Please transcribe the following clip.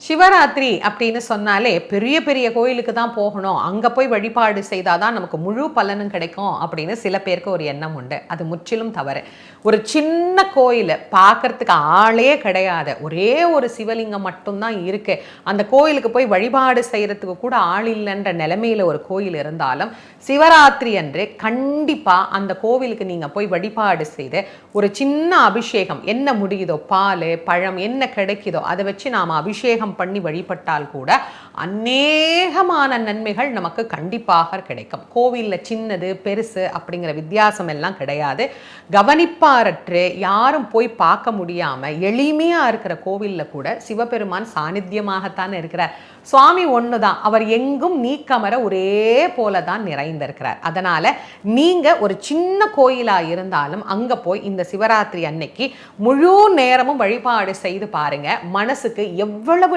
சிவராத்திரி அப்படின்னு சொன்னாலே பெரிய பெரிய கோயிலுக்கு தான் போகணும், அங்கே போய் வழிபாடு செய்தாதான் நமக்கு முழு பலனும் கிடைக்கும் அப்படின்னு சில பேருக்கு ஒரு எண்ணம் உண்டு. அது முற்றிலும் தவறு. ஒரு சின்ன கோயில் பார்க்கறதுக்கு ஆளே கிடையாது, ஒரே ஒரு சிவலிங்கம் மட்டும்தான் இருக்கு, அந்த கோயிலுக்கு போய் வழிபாடு செய்யறதுக்கு கூட ஆள் இல்லைன்ற நிலைமையில ஒரு கோயில் இருந்தாலும் சிவராத்திரி அன்று கண்டிப்பா அந்த கோவிலுக்கு நீங்க போய் வழிபாடு செய்து ஒரு சின்ன அபிஷேகம், என்ன முடியுதோ பால் பழம் என்ன கிடைக்குதோ அதை வச்சு நாம அபிஷேகம் பண்ணி வழிபட்டால் கூட அநேகமான நன்மைகள் நமக்கு கண்டிப்பாக கிடைக்கும். கோவில்ல சின்னது பெருசு அப்படிங்கிற வித்தியாசம் எல்லாம் கிடையாது. கவனிப்பாரற்று யாரும் போய் பார்க்க முடியாம எளிமையா இருக்கிற கோவில்ல கூட சிவபெருமான் சாநித்தியமாகத்தான் இருக்கிறார். சுவாமி ஒண்ணுதான், அவர் எங்கும் நீக்கமர ஒரே போலதான் நிறைந்திருக்கிறார். அதனால நீங்க ஒரு சின்ன கோயிலா இருந்தாலும் அங்க போய் இந்த சிவராத்திரி அன்னைக்கு முழு நேரமும் வழிபாடு செய்து பாருங்க. மனசுக்கு எவ்வளவு